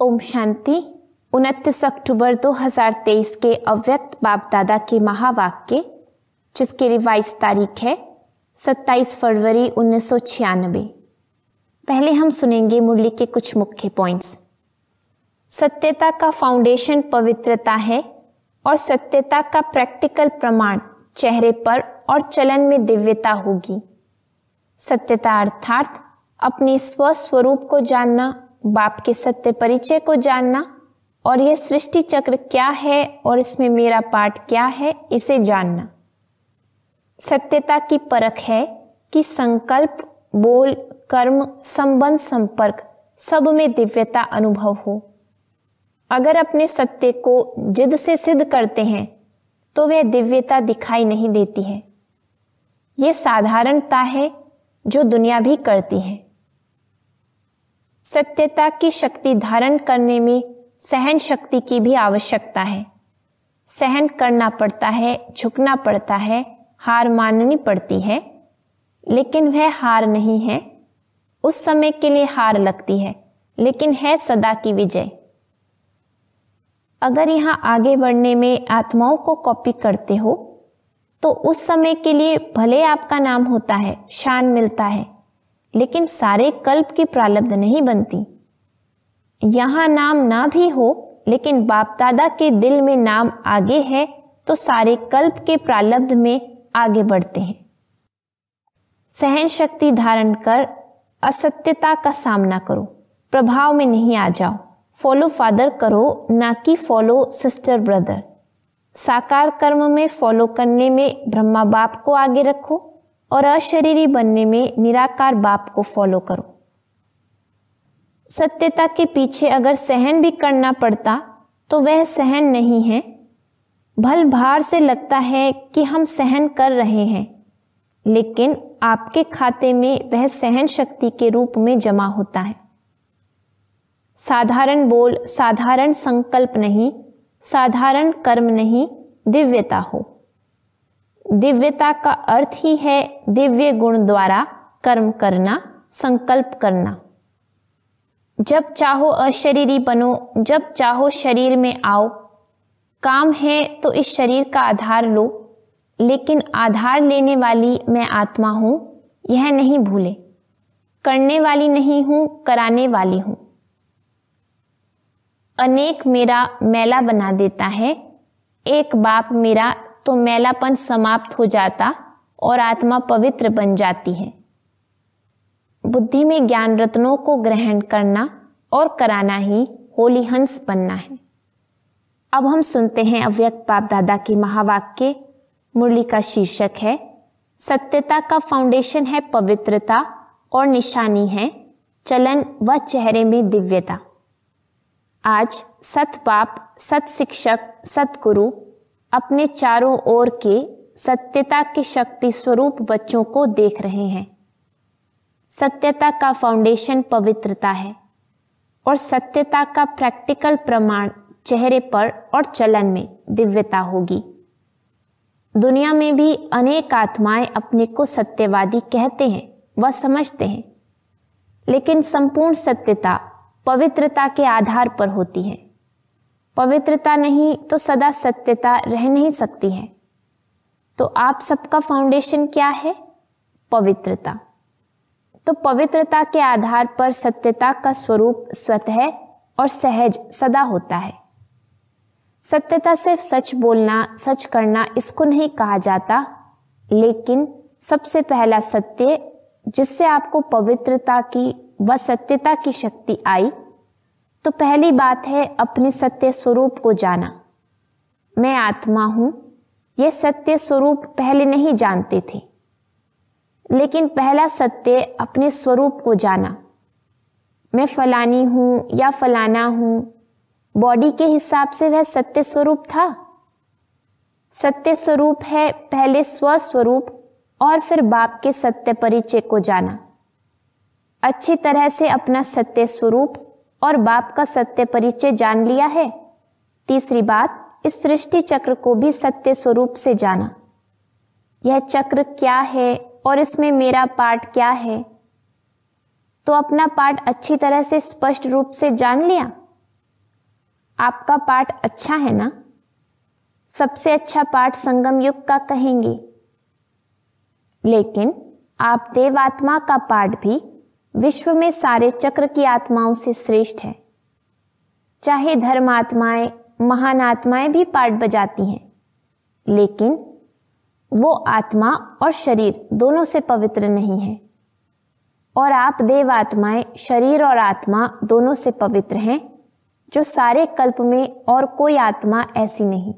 ओम शांति। 29 अक्टूबर 2023 के अव्यक्त बाप दादा के महावाक्य, जिसकी रिवाइज तारीख है 27 फरवरी 1996। पहले हम सुनेंगे मुरली के कुछ मुख्य पॉइंट्स। सत्यता का फाउंडेशन पवित्रता है और सत्यता का प्रैक्टिकल प्रमाण चेहरे पर और चलन में दिव्यता होगी। सत्यता अर्थात अपने स्वस्वरूप को जानना, बाप के सत्य परिचय को जानना और यह सृष्टि चक्र क्या है और इसमें मेरा पार्ट क्या है, इसे जानना। सत्यता की परख है कि संकल्प, बोल, कर्म, संबंध, संपर्क सब में दिव्यता अनुभव हो। अगर अपने सत्य को जिद से सिद्ध करते हैं तो वह दिव्यता दिखाई नहीं देती है। ये साधारणता है जो दुनिया भी करती है। सत्यता की शक्ति धारण करने में सहन शक्ति की भी आवश्यकता है। सहन करना पड़ता है, झुकना पड़ता है, हार माननी पड़ती है, लेकिन वह हार नहीं है। उस समय के लिए हार लगती है, लेकिन है सदा की विजय। अगर यहाँ आगे बढ़ने में आत्माओं को कॉपी करते हो तो उस समय के लिए भले आपका नाम होता है, शान मिलता है, लेकिन सारे कल्प की प्रारब्ध नहीं बनती। यहाँ नाम ना भी हो, लेकिन बाप दादा के दिल में नाम आगे है तो सारे कल्प के प्रारब्ध में आगे बढ़ते हैं। सहन शक्ति धारण कर असत्यता का सामना करो, प्रभाव में नहीं आ जाओ। फॉलो फादर करो, ना कि फॉलो सिस्टर ब्रदर। साकार कर्म में फॉलो करने में ब्रह्मा बाप को आगे रखो और अशरीरी बनने में निराकार बाप को फॉलो करो। सत्यता के पीछे अगर सहन भी करना पड़ता तो वह सहन नहीं है। भल भार से लगता है कि हम सहन कर रहे हैं, लेकिन आपके खाते में वह सहन शक्ति के रूप में जमा होता है। साधारण बोल, साधारण संकल्प नहीं, साधारण कर्म नहीं, दिव्यता हो। दिव्यता का अर्थ ही है दिव्य गुण द्वारा कर्म करना, संकल्प करना। जब चाहो अशरीरी बनो, जब चाहो शरीर में आओ। काम है तो इस शरीर का आधार लो, लेकिन आधार लेने वाली मैं आत्मा हूं, यह नहीं भूले। करने वाली नहीं हूं, कराने वाली हूं। अनेक मेरा मैला बना देता है, एक बाप मेरा तो मैलापन समाप्त हो जाता और आत्मा पवित्र बन जाती है। बुद्धि में ज्ञान रत्नों को ग्रहण करना और कराना ही होली हंस बनना है। अब हम सुनते हैं अव्यक्त बाप दादा के महावाक्य। मुरली का शीर्षक है सत्यता का फाउंडेशन है पवित्रता और निशानी है चलन व चेहरे में दिव्यता। आज सत बाप, सत शिक्षक, सतगुरु अपने चारों ओर के सत्यता के शक्ति स्वरूप बच्चों को देख रहे हैं। सत्यता का फाउंडेशन पवित्रता है और सत्यता का प्रैक्टिकल प्रमाण चेहरे पर और चलन में दिव्यता होगी। दुनिया में भी अनेक आत्माएं अपने को सत्यवादी कहते हैं व समझते हैं, लेकिन संपूर्ण सत्यता पवित्रता के आधार पर होती है। पवित्रता नहीं तो सदा सत्यता रह नहीं सकती है। तो आप सबका फाउंडेशन क्या है? पवित्रता। तो पवित्रता के आधार पर सत्यता का स्वरूप स्वतः और सहज सदा होता है। सत्यता सिर्फ सच बोलना, सच करना, इसको नहीं कहा जाता, लेकिन सबसे पहला सत्य जिससे आपको पवित्रता की व सत्यता की शक्ति आई, तो पहली बात है अपने सत्य स्वरूप को जाना। मैं आत्मा हूं, यह सत्य स्वरूप पहले नहीं जानते थे, लेकिन पहला सत्य अपने स्वरूप को जाना। मैं फलानी हूं या फलाना हूं, बॉडी के हिसाब से वह सत्य स्वरूप था। सत्य स्वरूप है पहले स्वस्वरूप और फिर बाप के सत्य परिचय को जाना। अच्छी तरह से अपना सत्य स्वरूप और बाप का सत्य परिचय जान लिया है। तीसरी बात, इस सृष्टि चक्र को भी सत्य स्वरूप से जाना। यह चक्र क्या है और इसमें मेरा पार्ट क्या है, तो अपना पार्ट अच्छी तरह से स्पष्ट रूप से जान लिया, आपका पाठ अच्छा है ना? सबसे अच्छा पाठ संगम युग का कहेंगे। लेकिन आप देवात्मा का पाठ भी विश्व में सारे चक्र की आत्माओं से श्रेष्ठ है। चाहे धर्मात्माएं, महान आत्माएं भी पाठ बजाती हैं, लेकिन वो आत्मा और शरीर दोनों से पवित्र नहीं है। और आप देवात्माएं शरीर और आत्मा दोनों से पवित्र हैं, जो सारे कल्प में और कोई आत्मा ऐसी नहीं।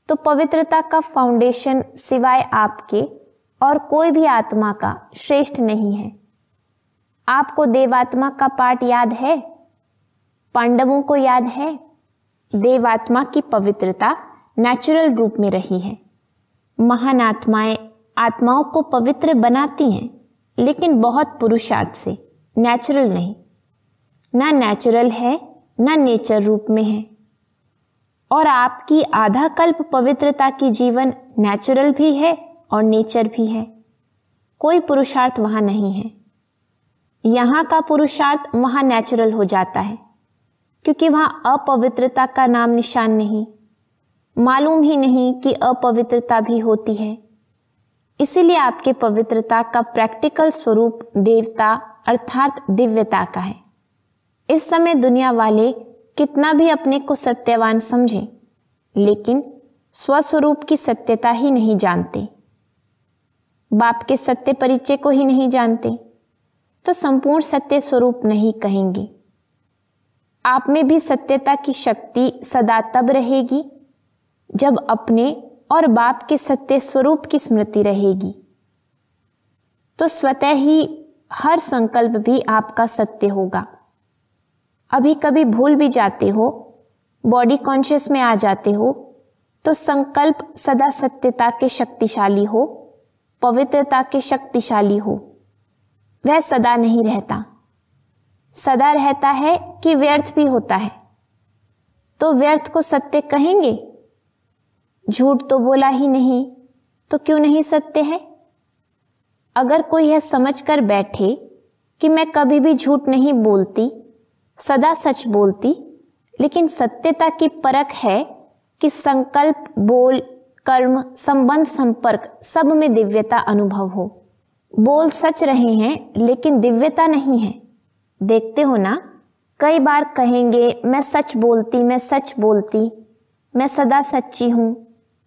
तो पवित्रता का फाउंडेशन सिवाय आपके और कोई भी आत्मा का श्रेष्ठ नहीं है। आपको देवात्मा का पाठ याद है? पांडवों को याद है? देवात्मा की पवित्रता नेचुरल रूप में रही है। महान आत्माएं आत्माओं को पवित्र बनाती हैं, लेकिन बहुत पुरुषार्थ से, नेचुरल नहीं। ना नेचुरल है, ना नेचर रूप में है। और आपकी आधा कल्प पवित्रता की जीवन नेचुरल भी है और नेचर भी है। कोई पुरुषार्थ वहां नहीं है। यहां का पुरुषार्थ वहां नेचुरल हो जाता है, क्योंकि वहां अपवित्रता का नाम निशान नहीं, मालूम ही नहीं कि अपवित्रता भी होती है। इसीलिए आपके पवित्रता का प्रैक्टिकल स्वरूप देवता अर्थात दिव्यता का है। इस समय दुनिया वाले कितना भी अपने को सत्यवान समझें, लेकिन स्वस्वरूप की सत्यता ही नहीं जानते, बाप के सत्य परिचय को ही नहीं जानते, तो संपूर्ण सत्य स्वरूप नहीं कहेंगे। आप में भी सत्यता की शक्ति सदा तब रहेगी जब अपने और बाप के सत्य स्वरूप की स्मृति रहेगी। तो स्वतः ही हर संकल्प भी आपका सत्य होगा। अभी कभी भूल भी जाते हो, बॉडी कॉन्शियस में आ जाते हो, तो संकल्प सदा सत्यता के शक्तिशाली हो, पवित्रता के शक्तिशाली हो। वह सदा नहीं रहता। सदा रहता है कि व्यर्थ भी होता है। तो व्यर्थ को सत्य कहेंगे? झूठ तो बोला ही नहीं, तो क्यों नहीं सत्य है? अगर कोई यह समझ कर बैठे कि मैं कभी भी झूठ नहीं बोलती, सदा सच बोलती, लेकिन सत्यता की परख है कि संकल्प, बोल, कर्म, संबंध, संपर्क सब में दिव्यता अनुभव हो। बोल सच रहे हैं, लेकिन दिव्यता नहीं है। देखते हो ना, कई बार कहेंगे मैं सच बोलती, मैं सच बोलती, मैं सदा सच्ची हूं,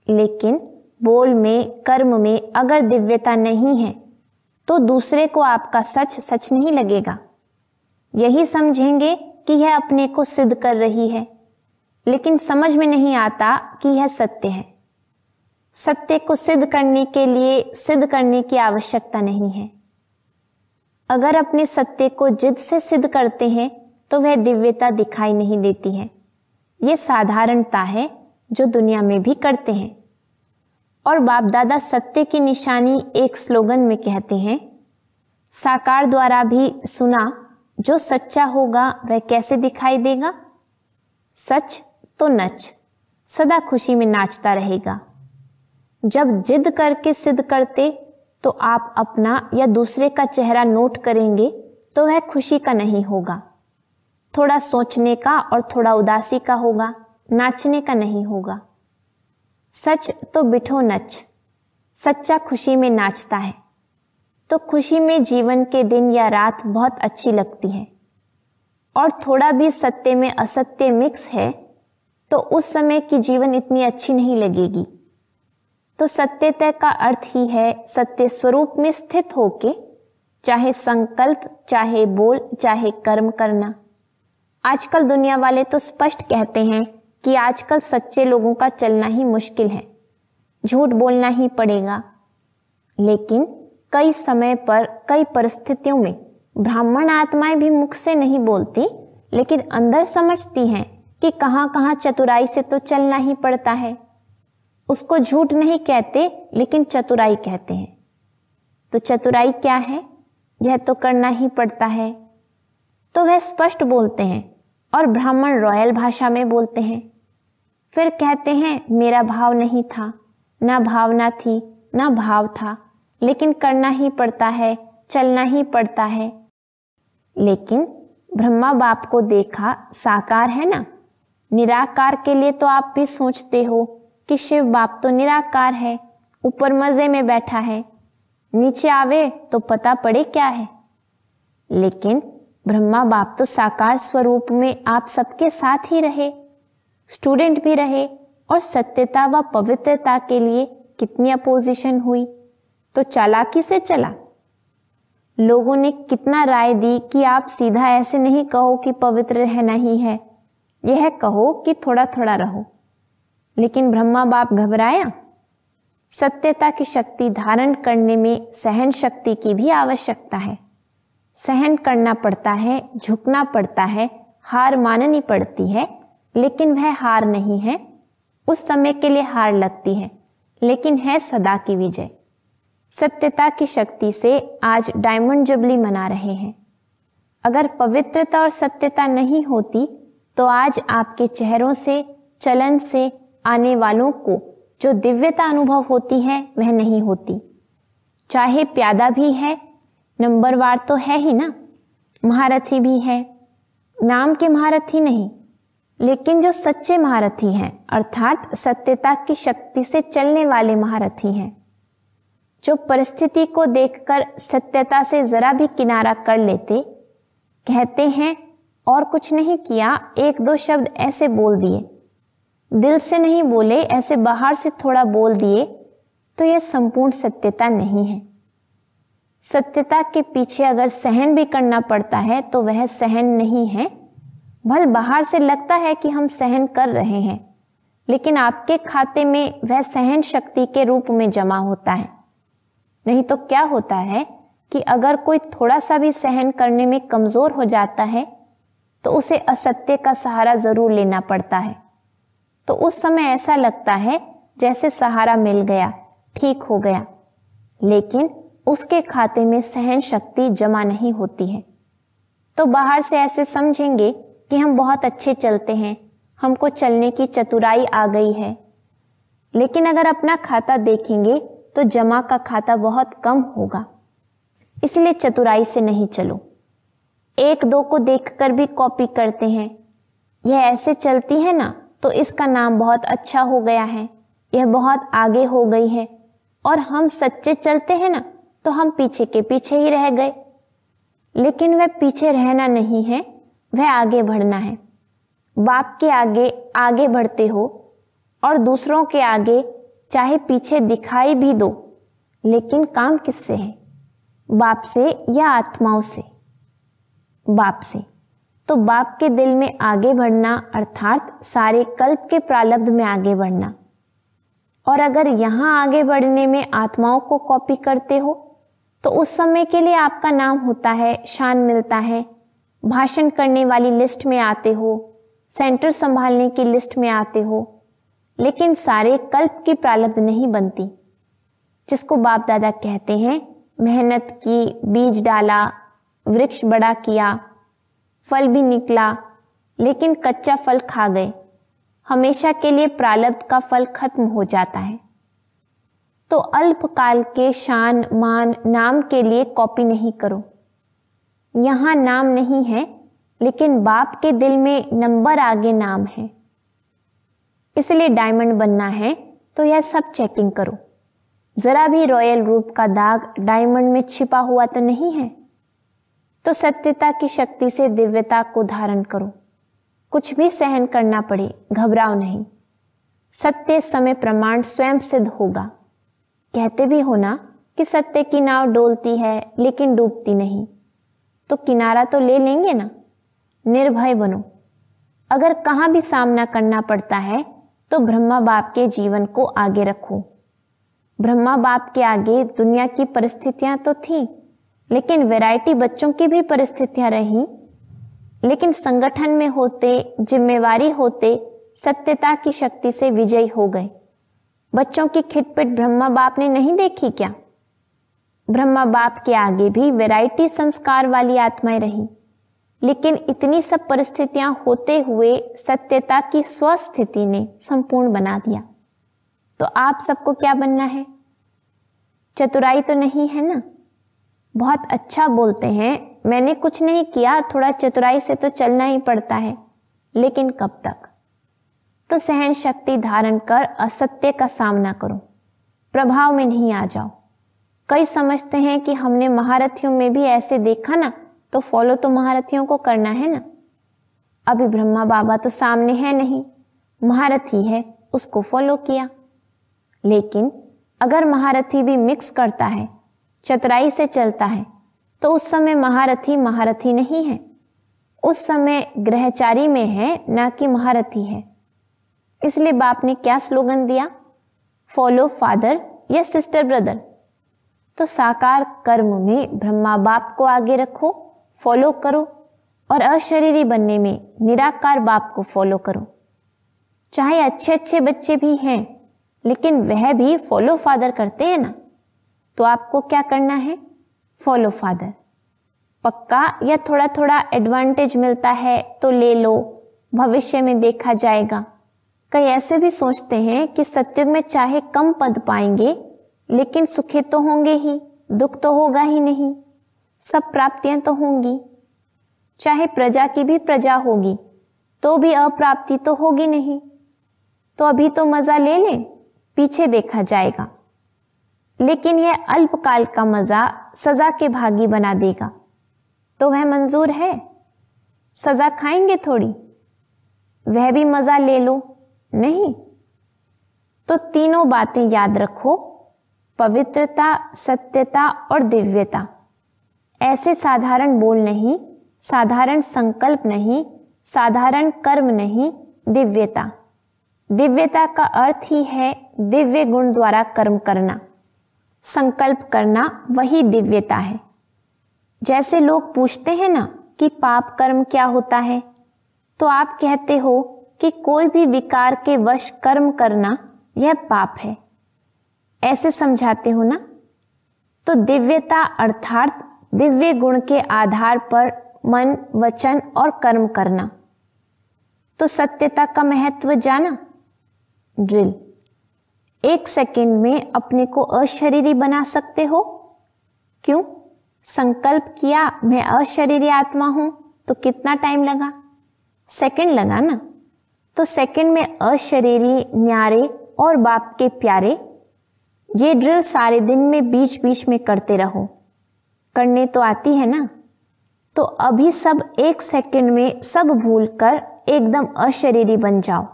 लेकिन बोल में, कर्म में अगर दिव्यता नहीं है तो दूसरे को आपका सच सच नहीं लगेगा। यही समझेंगे कि यह अपने को सिद्ध कर रही है, लेकिन समझ में नहीं आता कि यह सत्य है। सत्य को सिद्ध करने के लिए सिद्ध करने की आवश्यकता नहीं है। अगर अपने सत्य को जिद से सिद्ध करते हैं तो वह दिव्यता दिखाई नहीं देती है। यह साधारणता है जो दुनिया में भी करते हैं। और बाप दादा सत्य की निशानी एक स्लोगन में कहते हैं, साकार द्वारा भी सुना, जो सच्चा होगा वह कैसे दिखाई देगा? सच तो नच, सदा खुशी में नाचता रहेगा। जब जिद करके सिद्ध करते तो आप अपना या दूसरे का चेहरा नोट करेंगे तो वह खुशी का नहीं होगा, थोड़ा सोचने का और थोड़ा उदासी का होगा, नाचने का नहीं होगा। सच तो बिठो नच, सच्चा खुशी में नाचता है, तो खुशी में जीवन के दिन या रात बहुत अच्छी लगती है। और थोड़ा भी सत्य में असत्य मिक्स है तो उस समय की जीवन इतनी अच्छी नहीं लगेगी। तो सत्यता का अर्थ ही है सत्य स्वरूप में स्थित होके चाहे संकल्प, चाहे बोल, चाहे कर्म करना। आजकल दुनिया वाले तो स्पष्ट कहते हैं कि आजकल सच्चे लोगों का चलना ही मुश्किल है, झूठ बोलना ही पड़ेगा। लेकिन कई समय पर, कई परिस्थितियों में ब्राह्मण आत्माएं भी मुख से नहीं बोलती, लेकिन अंदर समझती हैं कि कहां कहां चतुराई से तो चलना ही पड़ता है। उसको झूठ नहीं कहते, लेकिन चतुराई कहते हैं। तो चतुराई क्या है? यह तो करना ही पड़ता है। तो वह स्पष्ट बोलते हैं और ब्राह्मण रॉयल भाषा में बोलते हैं। फिर कहते हैं मेरा भाव नहीं था, ना भावना थी, ना भाव था, लेकिन करना ही पड़ता है, चलना ही पड़ता है। लेकिन ब्रह्मा बाप को देखा, साकार है ना, निराकार के लिए तो आप भी सोचते हो कि शिव बाप तो निराकार है, ऊपर मजे में बैठा है, नीचे आवे तो पता पड़े क्या है। लेकिन ब्रह्मा बाप तो साकार स्वरूप में आप सबके साथ ही रहे, स्टूडेंट भी रहे, और सत्यता व पवित्रता के लिए कितनी अपोजिशन हुई, तो चालाकी से चला। लोगों ने कितना राय दी कि आप सीधा ऐसे नहीं कहो कि पवित्र रहना ही है, यह कहो कि थोड़ा थोड़ा रहो। लेकिन ब्रह्मा बाप घबराया। सत्यता की शक्ति धारण करने में सहन शक्ति की भी आवश्यकता है। सहन करना पड़ता है, झुकना पड़ता है, हार माननी पड़ती है, लेकिन वह हार नहीं है। उस समय के लिए हार लगती है, लेकिन है सदा की विजय। सत्यता की शक्ति से आज डायमंड जुबली मना रहे हैं। अगर पवित्रता और सत्यता नहीं होती तो आज आपके चेहरों से, चलन से आने वालों को जो दिव्यता अनुभव होती है वह नहीं होती। चाहे प्यादा भी है, नंबरवार तो है ही ना, महारथी भी है, नाम के महारथी नहीं, लेकिन जो सच्चे महारथी हैं अर्थात सत्यता की शक्ति से चलने वाले महारथी हैं, जो परिस्थिति को देखकर सत्यता से जरा भी किनारा कर लेते, कहते हैं और कुछ नहीं किया, एक दो शब्द ऐसे बोल दिए, दिल से नहीं बोले, ऐसे बाहर से थोड़ा बोल दिए, तो यह संपूर्ण सत्यता नहीं है। सत्यता के पीछे अगर सहन भी करना पड़ता है तो वह सहन नहीं है। भले बाहर से लगता है कि हम सहन कर रहे हैं, लेकिन आपके खाते में वह सहन शक्ति के रूप में जमा होता है। नहीं तो क्या होता है कि अगर कोई थोड़ा सा भी सहन करने में कमजोर हो जाता है तो उसे असत्य का सहारा जरूर लेना पड़ता है। तो उस समय ऐसा लगता है जैसे सहारा मिल गया, ठीक हो गया, लेकिन उसके खाते में सहन शक्ति जमा नहीं होती है। तो बाहर से ऐसे समझेंगे कि हम बहुत अच्छे चलते हैं, हमको चलने की चतुराई आ गई है, लेकिन अगर अपना खाता देखेंगे तो जमा का खाता बहुत कम होगा। इसलिए चतुराई से नहीं चलो। एक दो को देखकर भी कॉपी करते हैं, यह ऐसे चलती है ना तो इसका नाम बहुत अच्छा हो गया है, यह बहुत आगे हो गई है, और हम सच्चे चलते हैं ना तो हम पीछे के पीछे ही रह गए। लेकिन वह पीछे रहना नहीं है, वह आगे बढ़ना है। बाप के आगे आगे बढ़ते हो और दूसरों के आगे चाहे पीछे दिखाई भी दो, लेकिन काम किससे है? बाप से या आत्माओं से? बाप से। तो बाप के दिल में आगे बढ़ना अर्थात सारे कल्प के प्रारब्ध में आगे बढ़ना। और अगर यहां आगे बढ़ने में आत्माओं को कॉपी करते हो तो उस समय के लिए आपका नाम होता है, शान मिलता है, भाषण करने वाली लिस्ट में आते हो, सेंटर संभालने की लिस्ट में आते हो, लेकिन सारे कल्प की प्रारब्ध नहीं बनती। जिसको बाप दादा कहते हैं मेहनत की, बीज डाला, वृक्ष बड़ा किया, फल भी निकला, लेकिन कच्चा फल खा गए, हमेशा के लिए प्रारब्ध का फल खत्म हो जाता है। तो अल्पकाल के शान मान नाम के लिए कॉपी नहीं करो। यहां नाम नहीं है, लेकिन बाप के दिल में नंबर आगे नाम है। इसलिए डायमंड बनना है तो यह सब चेकिंग करो। जरा भी रॉयल रूप का दाग डायमंड में छिपा हुआ तो नहीं है। तो सत्यता की शक्ति से दिव्यता को धारण करो। कुछ भी सहन करना पड़े, घबराओ नहीं। सत्य समय प्रमाण स्वयं सिद्ध होगा। कहते भी हो ना कि सत्य की नाव डोलती है लेकिन डूबती नहीं, तो किनारा तो ले लेंगे ना। निर्भय बनो। अगर कहां भी सामना करना पड़ता है तो ब्रह्मा बाप के जीवन को आगे रखो। ब्रह्मा बाप के आगे दुनिया की परिस्थितियां तो थी, लेकिन वैरायटी बच्चों की भी परिस्थितियां रही। लेकिन संगठन में होते, जिम्मेवारी होते, सत्यता की शक्ति से विजयी हो गए। बच्चों की खिटपिट ब्रह्मा बाप ने नहीं देखी क्या? ब्रह्मा बाप के आगे भी वैरायटी संस्कार वाली आत्माएं रही, लेकिन इतनी सब परिस्थितियां होते हुए सत्यता की स्वस्थिति ने संपूर्ण बना दिया। तो आप सबको क्या बनना है? चतुराई तो नहीं है ना? बहुत अच्छा बोलते हैं, मैंने कुछ नहीं किया, थोड़ा चतुराई से तो चलना ही पड़ता है, लेकिन कब तक? तो सहन शक्ति धारण कर असत्य का सामना करो, प्रभाव में नहीं आ जाओ। कई समझते हैं कि हमने महारथियों में भी ऐसे देखा ना, तो फॉलो तो महारथियों को करना है ना। अभी ब्रह्मा बाबा तो सामने है नहीं, महारथी है, उसको फॉलो किया। लेकिन अगर महारथी भी मिक्स करता है, चतुराई से चलता है, तो उस समय महारथी महारथी नहीं है, उस समय ग्रहचारी में है, ना कि महारथी है। इसलिए बाप ने क्या स्लोगन दिया, फॉलो फादर या सिस्टर ब्रदर। तो साकार कर्म में ब्रह्मा बाप को आगे रखो, फॉलो करो, और अशरीरी बनने में निराकार बाप को फॉलो करो। चाहे अच्छे अच्छे बच्चे भी हैं, लेकिन वह भी फॉलो फादर करते हैं ना, तो आपको क्या करना है, फॉलो फादर। पक्का या थोड़ा थोड़ा एडवांटेज मिलता है तो ले लो, भविष्य में देखा जाएगा। कई ऐसे भी सोचते हैं कि सत्युग में चाहे कम पद पाएंगे, लेकिन सुखी तो होंगे ही, दुख तो होगा ही नहीं, सब प्राप्तियां तो होंगी। चाहे प्रजा की भी प्रजा होगी, तो भी अप्राप्ति तो होगी नहीं। तो अभी तो मजा ले लें, पीछे देखा जाएगा। लेकिन यह अल्पकाल का मजा सजा के भागी बना देगा, तो वह मंजूर है? सजा खाएंगे थोड़ी, वह भी मजा ले लो, नहीं। तो तीनों बातें याद रखो, पवित्रता, सत्यता और दिव्यता। ऐसे साधारण बोल नहीं, साधारण संकल्प नहीं, साधारण कर्म नहीं, दिव्यता। दिव्यता का अर्थ ही है दिव्य गुण द्वारा कर्म करना, संकल्प करना, वही दिव्यता है। जैसे लोग पूछते हैं ना कि पाप कर्म क्या होता है, तो आप कहते हो कि कोई भी विकार के वश कर्म करना यह पाप है, ऐसे समझाते हो ना। तो दिव्यता अर्थात दिव्य गुण के आधार पर मन, वचन और कर्म करना। तो सत्यता का महत्व जाना, ड्रिल। 1 सेकेंड में अपने को अशरीरी बना सकते हो। क्यों? संकल्प किया मैं अशरीरी आत्मा हूं, तो कितना टाइम लगा? सेकंड लगा ना। तो सेकंड में अशरीरी, न्यारे और बाप के प्यारे, ये ड्रिल सारे दिन में बीच बीच में करते रहो। करने तो आती है ना। तो अभी सब 1 सेकेंड में सब भूल कर एकदम अशरीरी बन जाओ।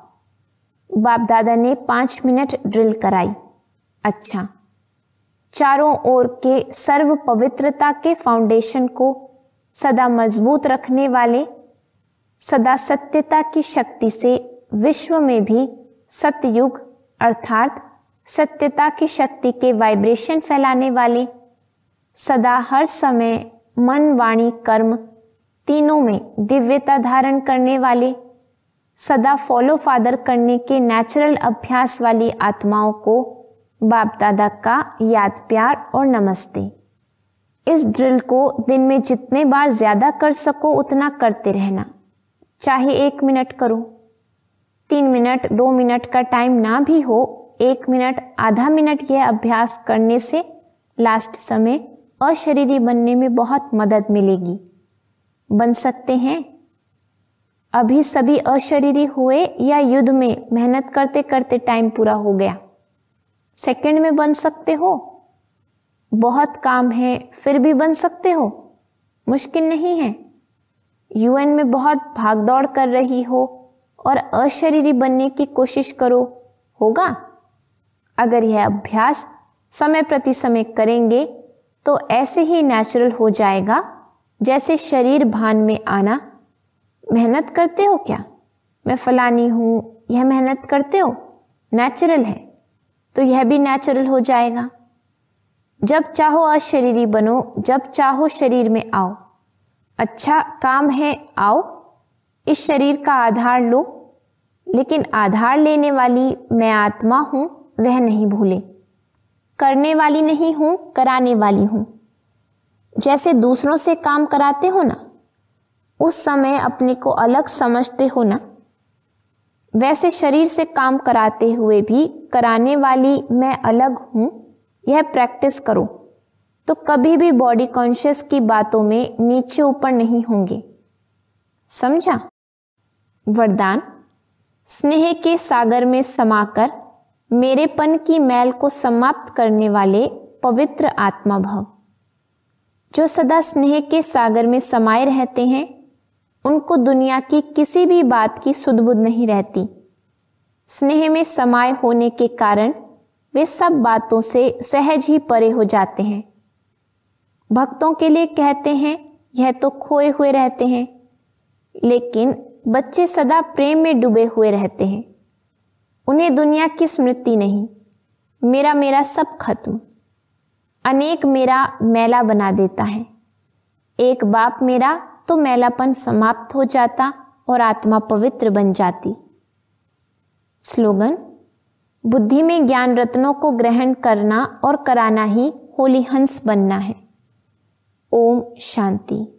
बाप दादा ने 5 मिनट ड्रिल कराई। अच्छा, चारों ओर के सर्व पवित्रता के फाउंडेशन को सदा मजबूत रखने वाले, सदा सत्यता की शक्ति से विश्व में भी सतयुग अर्थात सत्यता की शक्ति के वाइब्रेशन फैलाने वाले, सदा हर समय मन, वाणी, कर्म तीनों में दिव्यता धारण करने वाले, सदा फॉलो फादर करने के नेचुरल अभ्यास वाली आत्माओं को बाप दादा का याद, प्यार और नमस्ते। इस ड्रिल को दिन में जितने बार ज्यादा कर सको उतना करते रहना। चाहे 1 मिनट करो, 3 मिनट, 2 मिनट का टाइम ना भी हो, 1 मिनट, आधा मिनट यह अभ्यास करने से लास्ट समय अशरीरी बनने में बहुत मदद मिलेगी। बन सकते हैं? अभी सभी अशरीरी हुए या युद्ध में मेहनत करते करते टाइम पूरा हो गया? सेकंड में बन सकते हो? बहुत काम है फिर भी बन सकते हो? मुश्किल नहीं है। यूएन में बहुत भागदौड़ कर रही हो और अशरीरी बनने की कोशिश करो, होगा? अगर यह अभ्यास समय प्रति समय करेंगे तो ऐसे ही नेचुरल हो जाएगा जैसे शरीर भान में आना। मेहनत करते हो क्या? मैं फलानी हूं, यह मेहनत करते हो? नेचुरल है, तो यह भी नेचुरल हो जाएगा। जब चाहो अशरीरी बनो, जब चाहो शरीर में आओ। अच्छा काम है, आओ, इस शरीर का आधार लो, लेकिन आधार लेने वाली मैं आत्मा हूं, वह नहीं भूले। करने वाली नहीं हूं, कराने वाली हूं। जैसे दूसरों से काम कराते हो ना, उस समय अपने को अलग समझते हो ना, वैसे शरीर से काम कराते हुए भी कराने वाली मैं अलग हूं, यह प्रैक्टिस करो तो कभी भी बॉडी कॉन्शियस की बातों में नीचे ऊपर नहीं होंगे। समझा? वरदान, स्नेह के सागर में समाकर मेरेपन की मैल को समाप्त करने वाले पवित्र आत्मा भव। जो सदा स्नेह के सागर में समाये रहते हैं, उनको दुनिया की किसी भी बात की सुध-बुध नहीं रहती। स्नेह में समाये होने के कारण वे सब बातों से सहज ही परे हो जाते हैं। भक्तों के लिए कहते हैं, यह तो खोए हुए रहते हैं, लेकिन बच्चे सदा प्रेम में डूबे हुए रहते हैं। उन्हें दुनिया की स्मृति नहीं। मेरा मेरा सब खत्म। अनेक मेरा मैला बना देता है। एक बाप मेरा तो मैलापन समाप्त हो जाता और आत्मा पवित्र बन जाती। स्लोगन: बुद्धि में ज्ञान रत्नों को ग्रहण करना और कराना ही होली हंस बनना है। ओम शांति।